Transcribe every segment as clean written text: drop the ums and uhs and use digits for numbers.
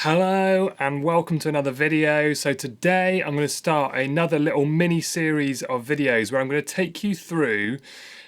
Hello and welcome to another video. So today I'm going to start another little mini series of videos where I'm going to take you through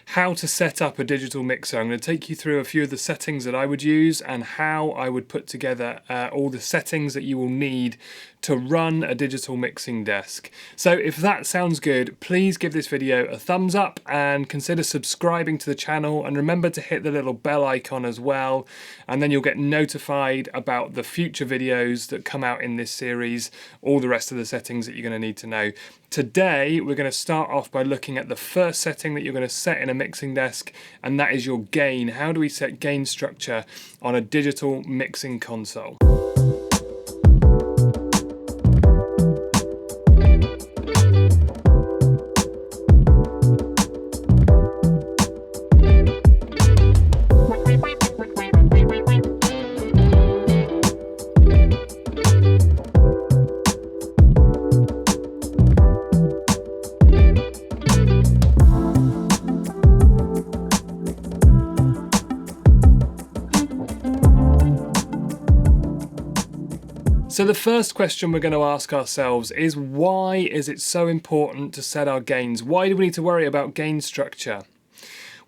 how to set up a digital mixer. I'm going to take you through a few of the settings that I would use and how I would put together all the settings that you will need to run a digital mixing desk. So if that sounds good, please give this video a thumbs up and consider subscribing to the channel, and remember to hit the little bell icon as well, and then you'll get notified about the future videos that come out in this series, all the rest of the settings that you're going to need to know. Today we're going to start off by looking at the first setting that you're going to set in a mixing desk, and that is your gain. How do we set gain structure on a digital mixing console? So the first question we're going to ask ourselves is, why is it so important to set our gains? Why do we need to worry about gain structure?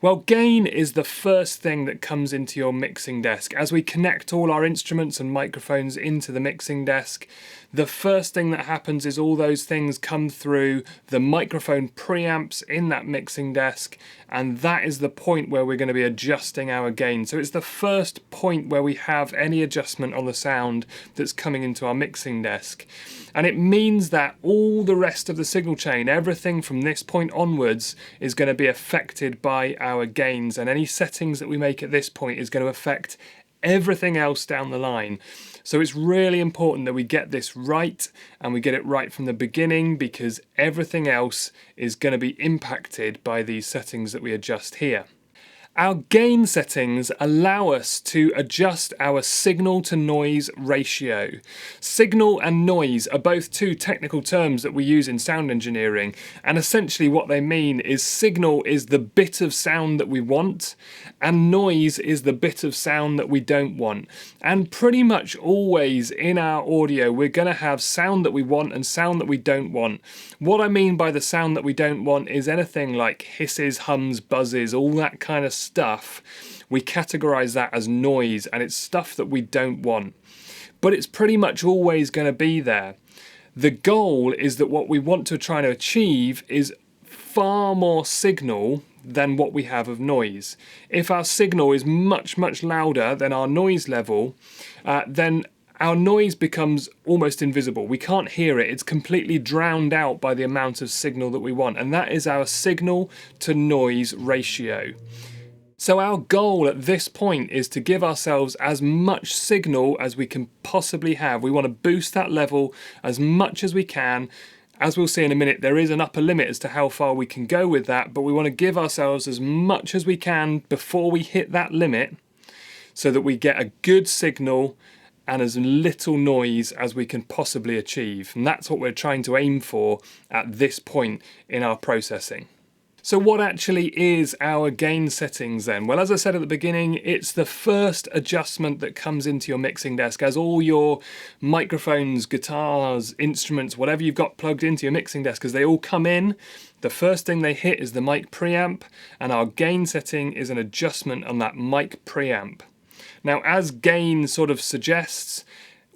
Well, gain is the first thing that comes into your mixing desk. As we connect all our instruments and microphones into the mixing desk, the first thing that happens is all those things come through the microphone preamps in that mixing desk, and that is the point where we're going to be adjusting our gain. So it's the first point where we have any adjustment on the sound that's coming into our mixing desk. And it means that all the rest of the signal chain, everything from this point onwards, is going to be affected by our gains, and any settings that we make at this point is going to affect everything else down the line. So it's really important that we get this right, and we get it right from the beginning, because everything else is going to be impacted by these settings that we adjust here. Our gain settings allow us to adjust our signal to noise ratio. Signal and noise are both two technical terms that we use in sound engineering, and essentially what they mean is signal is the bit of sound that we want, and noise is the bit of sound that we don't want. And pretty much always in our audio we're going to have sound that we want and sound that we don't want. What I mean by the sound that we don't want is anything like hisses, hums, buzzes, all that kind of stuff. We categorize that as noise, and it's stuff that we don't want. But it's pretty much always going to be there. The goal is that what we want to try to achieve is far more signal than what we have of noise. If our signal is much louder than our noise level, then our noise becomes almost invisible. We can't hear it. It's completely drowned out by the amount of signal that we want, and that is our signal to noise ratio. So our goal at this point is to give ourselves as much signal as we can possibly have. We want to boost that level as much as we can. As we'll see in a minute, there is an upper limit as to how far we can go with that, but we want to give ourselves as much as we can before we hit that limit, so that we get a good signal and as little noise as we can possibly achieve. And that's what we're trying to aim for at this point in our processing. So what actually is our gain settings then? Well, as I said at the beginning, it's the first adjustment that comes into your mixing desk. As all your microphones, guitars, instruments, whatever you've got plugged into your mixing desk, as they all come in, the first thing they hit is the mic preamp, and our gain setting is an adjustment on that mic preamp. Now, as gain sort of suggests,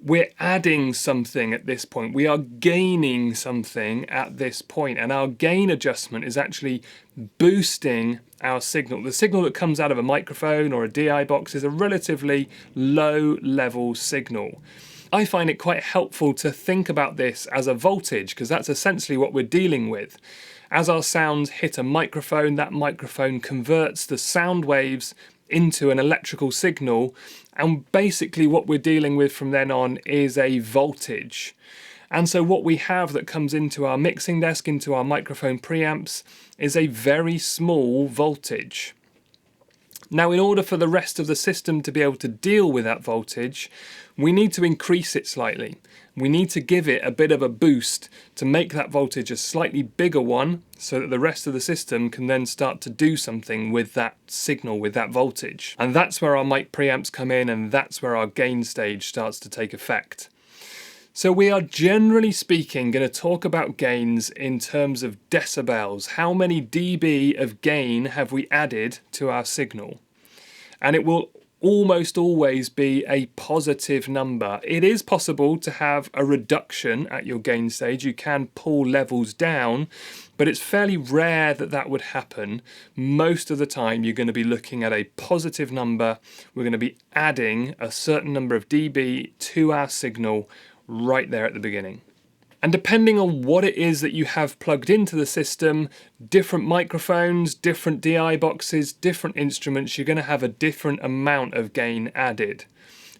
we're adding something at this point. We are gaining something at this point, and our gain adjustment is actually boosting our signal. The signal that comes out of a microphone or a DI box is a relatively low level signal. I find it quite helpful to think about this as a voltage, because that's essentially what we're dealing with. As our sounds hit a microphone, that microphone converts the sound waves into an electrical signal, and basically what we're dealing with from then on is a voltage. And so what we have that comes into our mixing desk, into our microphone preamps, is a very small voltage. Now, in order for the rest of the system to be able to deal with that voltage, we need to increase it slightly. We need to give it a bit of a boost to make that voltage a slightly bigger one so that the rest of the system can then start to do something with that signal, with that voltage. And that's where our mic preamps come in, and that's where our gain stage starts to take effect. So we are, generally speaking, going to talk about gains in terms of decibels. How many dB of gain have we added to our signal? And it will almost always be a positive number. It is possible to have a reduction at your gain stage. You can pull levels down, but it's fairly rare that that would happen. Most of the time you're going to be looking at a positive number. We're going to be adding a certain number of dB to our signal right there at the beginning. And depending on what it is that you have plugged into the system, different microphones, different DI boxes, different instruments, you're going to have a different amount of gain added.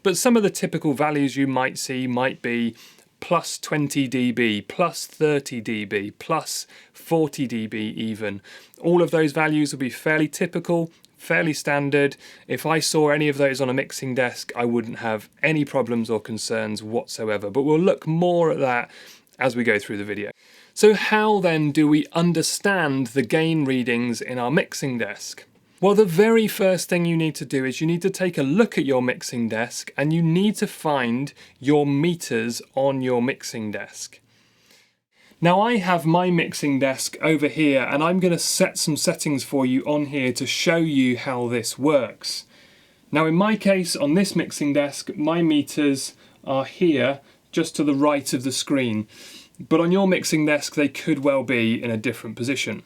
But some of the typical values you might see might be plus 20 dB, plus 30 dB, plus 40 dB even. All of those values will be fairly typical, fairly standard. If I saw any of those on a mixing desk, I wouldn't have any problems or concerns whatsoever. But we'll look more at that as we go through the video. So how then do we understand the gain readings in our mixing desk? Well, the very first thing you need to do is you need to take a look at your mixing desk and you need to find your meters on your mixing desk. Now I have my mixing desk over here and I'm going to set some settings for you on here to show you how this works. Now in my case, on this mixing desk, my meters are here just to the right of the screen, but on your mixing desk they could well be in a different position.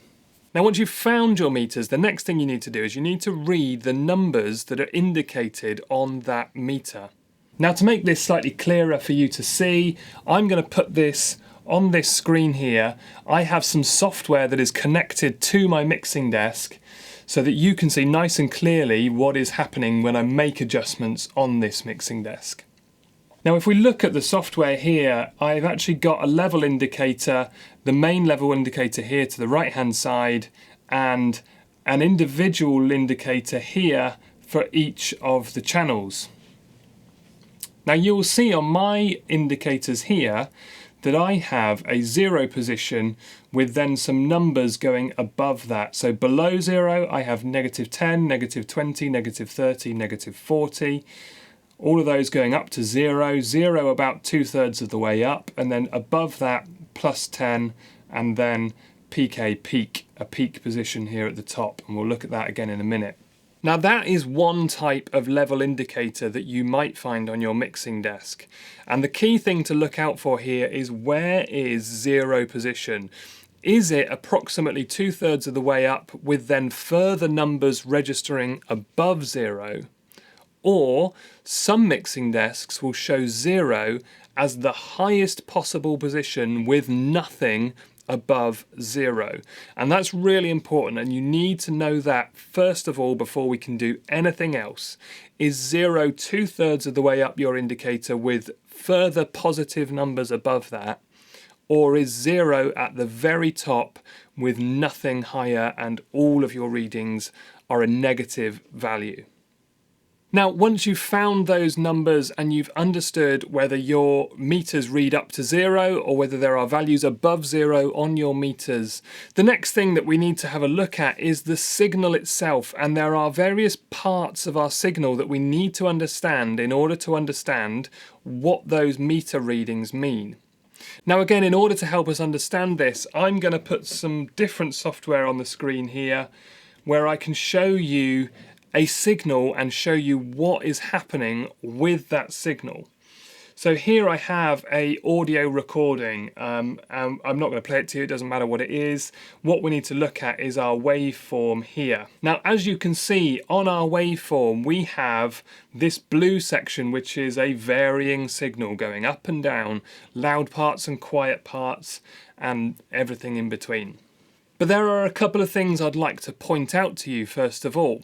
Now once you've found your meters, the next thing you need to do is you need to read the numbers that are indicated on that meter. Now to make this slightly clearer for you to see, I'm going to put this on this screen here. I have some software that is connected to my mixing desk so that you can see nice and clearly what is happening when I make adjustments on this mixing desk. Now if we look at the software here, I've actually got a level indicator, the main level indicator here to the right hand side, and an individual indicator here for each of the channels. Now you will see on my indicators here that I have a 0 position with then some numbers going above that. So below 0 I have -10, -20, -30, -40. All of those going up to 0, 0 about 2/3 of the way up, and then above that +10, and then PK peak, a peak position here at the top, and we'll look at that again in a minute. Now that is one type of level indicator that you might find on your mixing desk. And the key thing to look out for here is, where is 0 position? Is it approximately 2/3 of the way up with then further numbers registering above 0? Or some mixing desks will show 0 as the highest possible position with nothing above 0. And that's really important, and you need to know that first of all before we can do anything else. Is 0 2/3 of the way up your indicator with further positive numbers above that? Or is 0 at the very top with nothing higher and all of your readings are a negative value? Now, once you've found those numbers and you've understood whether your meters read up to 0 or whether there are values above 0 on your meters, the next thing that we need to have a look at is the signal itself. And there are various parts of our signal that we need to understand in order to understand what those meter readings mean. Now again, in order to help us understand this, I'm going to put some different software on the screen here where I can show you a signal and show you what is happening with that signal. So here I have a audio recording. I'm not going to play it to you, it doesn't matter what it is. What we need to look at is our waveform here. Now as you can see on our waveform we have this blue section which is a varying signal going up and down, loud parts and quiet parts and everything in between. But there are a couple of things I'd like to point out to you first of all.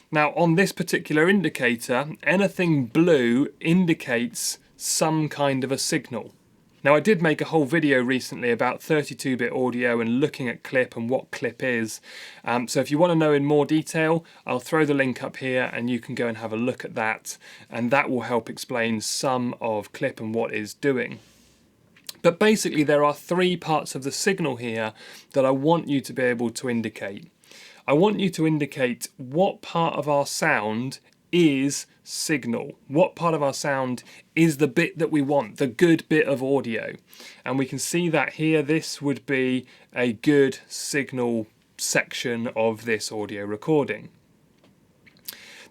Now on this particular indicator, anything blue indicates some kind of a signal. Now, I did make a whole video recently about 32-bit audio and looking at clip and what clip is. So if you want to know in more detail, I'll throw the link up here and you can go and have a look at that, and that will help explain some of clip and what it's doing. But basically there are three parts of the signal here that I want you to be able to indicate. I want you to indicate what part of our sound is signal. What part of our sound is the bit that we want, the good bit of audio. And we can see that here, this would be a good signal section of this audio recording.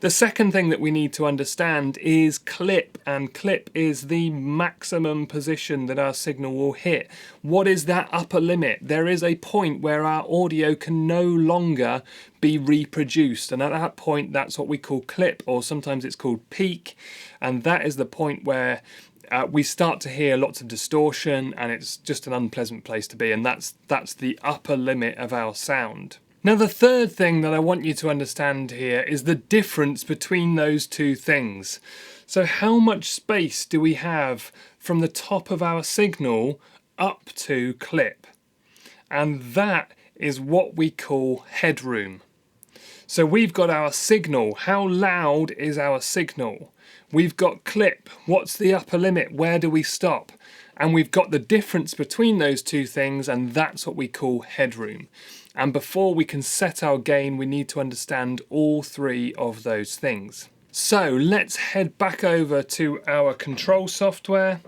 The second thing that we need to understand is clip, and clip is the maximum position that our signal will hit. What is that upper limit? There is a point where our audio can no longer be reproduced, and at that point that's what we call clip, or sometimes it's called peak, and that is the point where we start to hear lots of distortion and it's just an unpleasant place to be, and that's the upper limit of our sound. Now, the third thing that I want you to understand here is the difference between those two things. So how much space do we have from the top of our signal up to clip? And that is what we call headroom. So we've got our signal. How loud is our signal? We've got clip. What's the upper limit? Where do we stop? And we've got the difference between those two things, and that's what we call headroom. And before we can set our gain, we need to understand all three of those things. So let's head back over to our control software.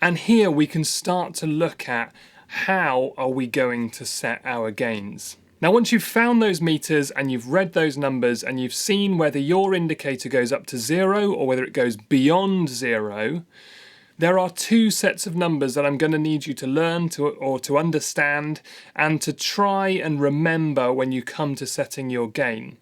And here we can start to look at how are we going to set our gains. Now, once you've found those meters and you've read those numbers and you've seen whether your indicator goes up to 0 or whether it goes beyond 0, there are two sets of numbers that I'm going to need you to learn or to understand and to try and remember when you come to setting your gain.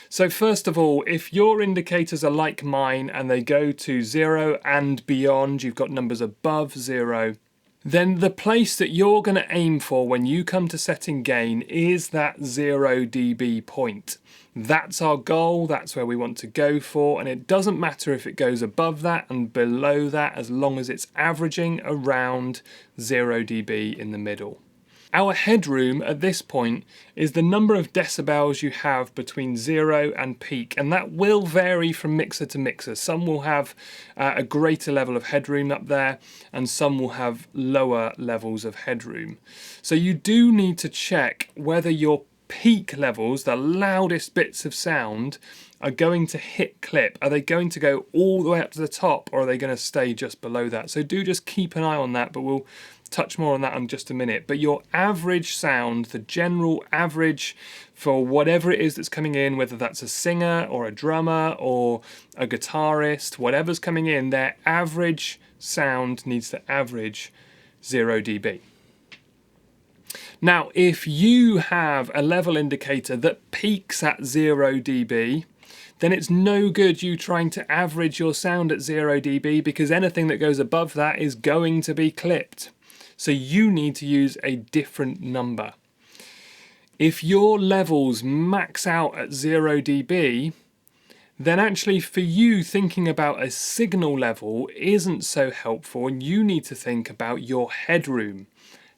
So first of all, if your indicators are like mine and they go to 0 and beyond, you've got numbers above 0, then the place that you're going to aim for when you come to setting gain is that 0 dB point. That's our goal, that's where we want to go for, and it doesn't matter if it goes above that and below that as long as it's averaging around 0 dB in the middle. Our headroom at this point is the number of decibels you have between 0 and peak, and that will vary from mixer to mixer. Some will have a greater level of headroom up there, and some will have lower levels of headroom. So you do need to check whether your peak levels, the loudest bits of sound, are going to hit clip. Are they going to go all the way up to the top, or are they going to stay just below that? So do just keep an eye on that, but we'll touch more on that in just a minute. But your average sound, the general average for whatever it is that's coming in, whether that's a singer or a drummer or a guitarist, whatever's coming in, their average sound needs to average 0 dB. Now, if you have a level indicator that peaks at 0 dB, then it's no good you trying to average your sound at 0 dB, because anything that goes above that is going to be clipped. So you need to use a different number. If your levels max out at 0 dB, then actually for you thinking about a signal level isn't so helpful, and you need to think about your headroom.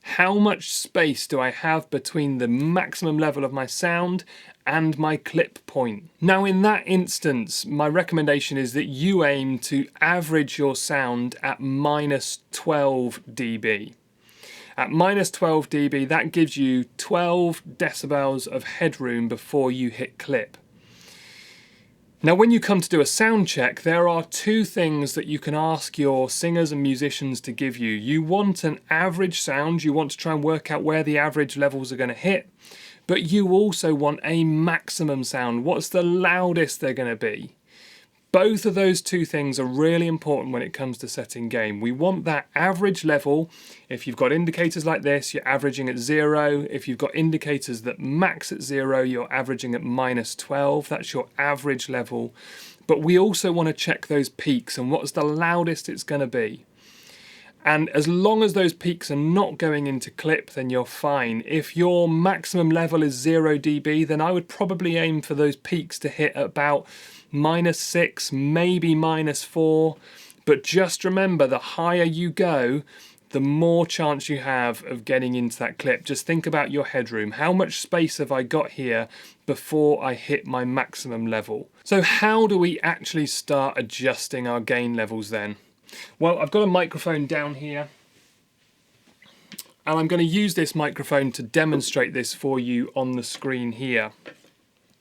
How much space do I have between the maximum level of my sound and my clip point? Now, in that instance, my recommendation is that you aim to average your sound at minus 12 dB. At minus 12 dB, that gives you 12 decibels of headroom before you hit clip. Now, when you come to do a sound check, there are two things that you can ask your singers and musicians to give you. You want an average sound, you want to try and work out where the average levels are going to hit, but you also want a maximum sound. What's the loudest they're going to be? Both of those two things are really important when it comes to setting gain. We want that average level. If you've got indicators like this, you're averaging at 0. If you've got indicators that max at 0, you're averaging at minus 12. That's your average level. But we also want to check those peaks and what's the loudest it's going to be. And as long as those peaks are not going into clip, then you're fine. If your maximum level is 0 dB, then I would probably aim for those peaks to hit at about minus 6, maybe minus 4. But just remember, the higher you go, the more chance you have of getting into that clip. Just think about your headroom. How much space have I got here before I hit my maximum level? So how do we actually start adjusting our gain levels then? Well, I've got a microphone down here, and I'm going to use this microphone to demonstrate this for you on the screen here.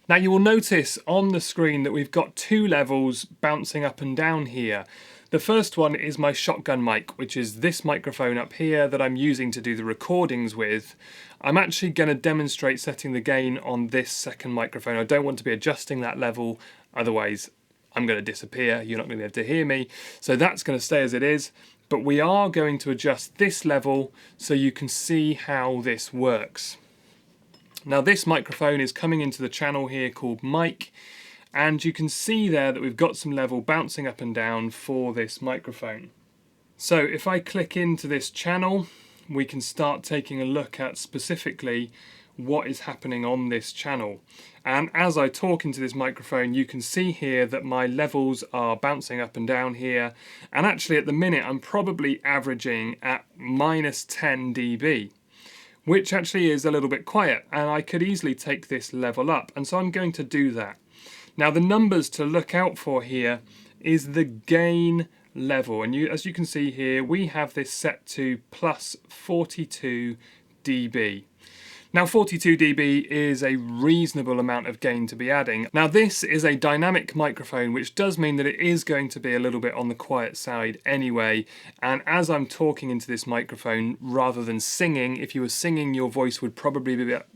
Now you will notice on the screen that we've got two levels bouncing up and down here. The first one is my shotgun mic, which is this microphone up here that I'm using to do the recordings with. I'm actually going to demonstrate setting the gain on this second microphone. I don't want to be adjusting that level, otherwise I'm going to disappear. You're not going to be able to hear me. So that's going to stay as it is. But we are going to adjust this level so you can see how this works. Now this microphone is coming into the channel here called mic, and you can see there that we've got some level bouncing up and down for this microphone. So if I click into this channel, we can start taking a look at specifically what is happening on this channel. And as I talk into this microphone, you can see here that my levels are bouncing up and down here. And actually at the minute, I'm probably averaging at -10 dB, which actually is a little bit quiet, and I could easily take this level up. And so I'm going to do that. Now the numbers to look out for here is the gain level, and as you can see here, we have this set to plus 42 dB. Now 42 dB is a reasonable amount of gain to be adding. Now this is a dynamic microphone, which does mean that it is going to be a little bit on the quiet side anyway, and as I'm talking into this microphone rather than singing, if you were singing your voice would probably be a bit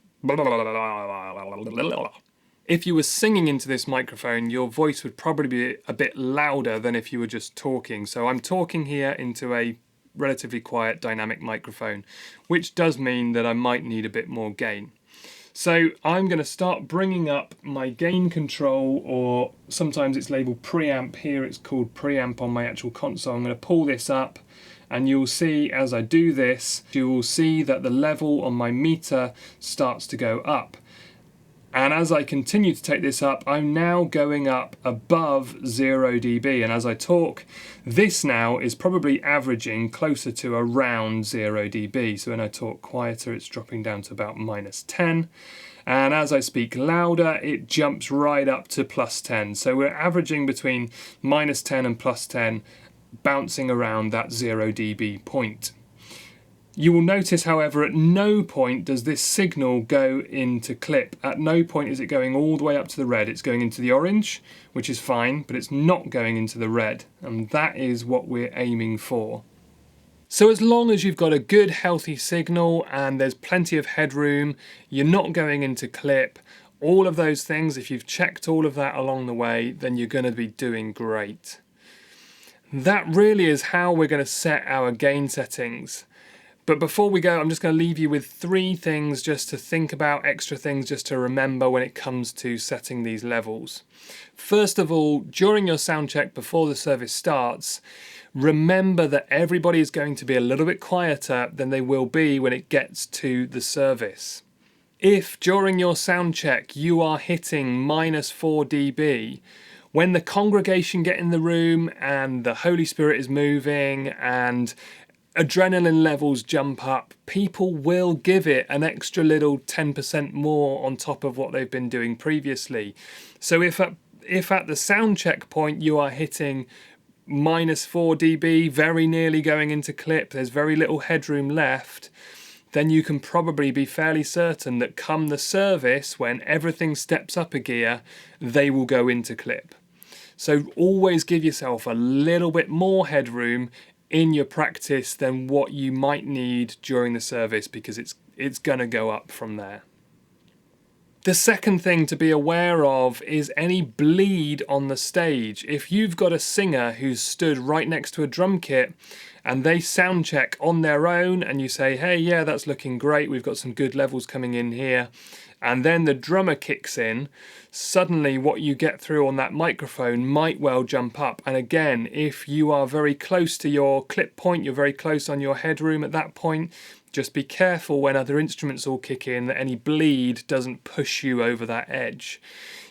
If you were singing into this microphone, your voice would probably be a bit louder than if you were just talking. So I'm talking here into a relatively quiet dynamic microphone, which does mean that I might need a bit more gain. So I'm going to start bringing up my gain control, or sometimes it's labeled preamp. Here it's called preamp on my actual console. I'm going to pull this up, and you'll see as I do this, you will see that the level on my meter starts to go up. And as I continue to take this up, I'm now going up above 0 dB. And as I talk, this now is probably averaging closer to around 0 dB. So when I talk quieter, it's dropping down to about -10. And as I speak louder, it jumps right up to +10. So we're averaging between -10 and +10, bouncing around that 0 dB point. You will notice, however, at no point does this signal go into clip. At no point is it going all the way up to the red. It's going into the orange, which is fine, but it's not going into the red. And that is what we're aiming for. So as long as you've got a good, healthy signal and there's plenty of headroom, you're not going into clip, all of those things, if you've checked all of that along the way, then you're going to be doing great. That really is how we're going to set our gain settings. But before we go, I'm just going to leave you with 3 things just to think about, extra things just to remember when it comes to setting these levels. First of all, during your sound check before the service starts, remember that everybody is going to be a little bit quieter than they will be when it gets to the service. If during your sound check you are hitting -4 dB, when the congregation get in the room and the Holy Spirit is moving and adrenaline levels jump up, people will give it an extra little 10% more on top of what they've been doing previously. So if at the sound check point you are hitting -4 dB, very nearly going into clip, there's very little headroom left, then you can probably be fairly certain that come the service, when everything steps up a gear, they will go into clip. So always give yourself a little bit more headroom in your practice than what you might need during the service, because it's going to go up from there. The second thing to be aware of is any bleed on the stage. If you've got a singer who's stood right next to a drum kit and they sound check on their own and you say, hey, yeah, that's looking great, we've got some good levels coming in here, and then the drummer kicks in, suddenly what you get through on that microphone might well jump up. And again, if you are very close to your clip point, you're very close on your headroom at that point, Just be careful when other instruments all kick in that any bleed doesn't push you over that edge.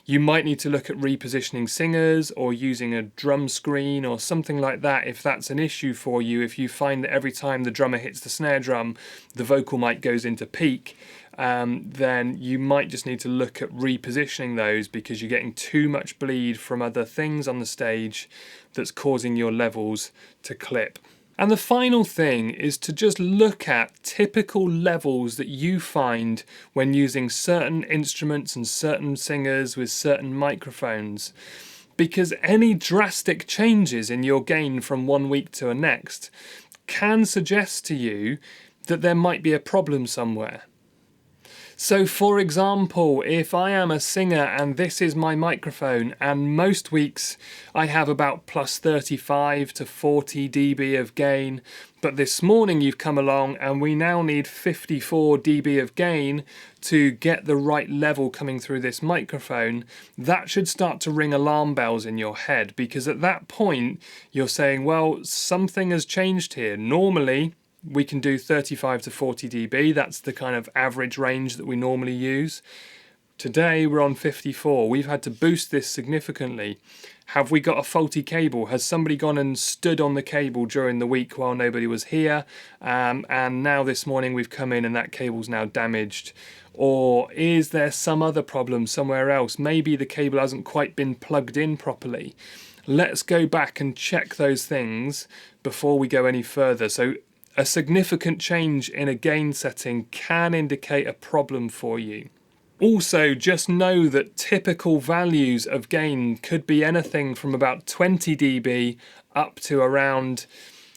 You might need to look at repositioning singers or using a drum screen or something like that if that's an issue for you. If you find that every time the drummer hits the snare drum, the vocal mic goes into peak, then you might just need to look at repositioning those because you're getting too much bleed from other things on the stage that's causing your levels to clip. And the final thing is to just look at typical levels that you find when using certain instruments and certain singers with certain microphones. Because any drastic changes in your gain from one week to the next can suggest to you that there might be a problem somewhere. So for example, if I am a singer and this is my microphone and most weeks I have about plus 35 to 40 dB of gain, but this morning you've come along and we now need 54 dB of gain to get the right level coming through this microphone, that should start to ring alarm bells in your head, because at that point you're saying, well, something has changed here. Normally we can do 35 to 40 dB, that's the kind of average range that we normally use. Today we're on 54, we've had to boost this significantly. Have we got a faulty cable? Has somebody gone and stood on the cable during the week while nobody was here? And now this morning we've come in and that cable's now damaged. Or is there some other problem somewhere else? Maybe the cable hasn't quite been plugged in properly. Let's go back and check those things before we go any further. So a significant change in a gain setting can indicate a problem for you. Also, just know that typical values of gain could be anything from about 20 dB up to around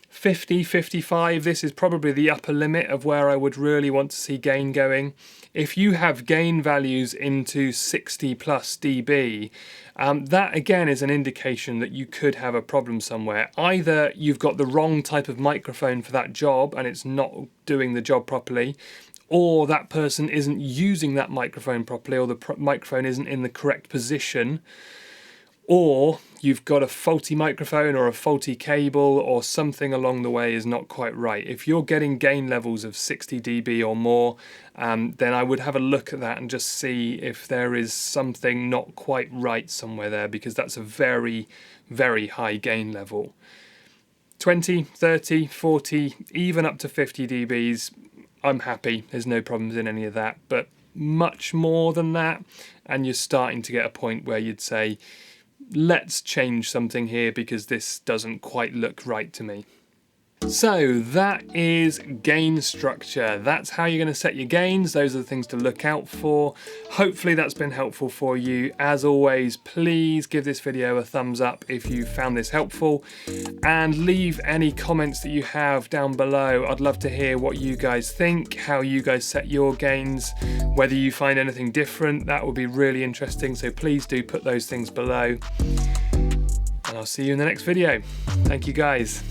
50, 55. This is probably the upper limit of where I would really want to see gain going. If you have gain values into 60 plus dB, that again is an indication that you could have a problem somewhere. Either you've got the wrong type of microphone for that job and it's not doing the job properly, or that person isn't using that microphone properly, or the microphone isn't in the correct position, or you've got a faulty microphone or a faulty cable, or something along the way is not quite right. If you're getting gain levels of 60 dB or more, then I would have a look at that and just see if there is something not quite right somewhere there, because that's a very, very high gain level. 20, 30, 40, even up to 50 dBs, I'm happy. There's no problems in any of that. But much more than that, and you're starting to get a point where you'd say, let's change something here because this doesn't quite look right to me. So that is gain structure. That's how you're going to set your gains. Those are the things to look out for. Hopefully that's been helpful for you. As always, please give this video a thumbs up if you found this helpful, and leave any comments that you have down below. I'd love to hear what you guys think, how you guys set your gains, whether you find anything different. That would be really interesting, so please do put those things below. And I'll see you in the next video. Thank you guys.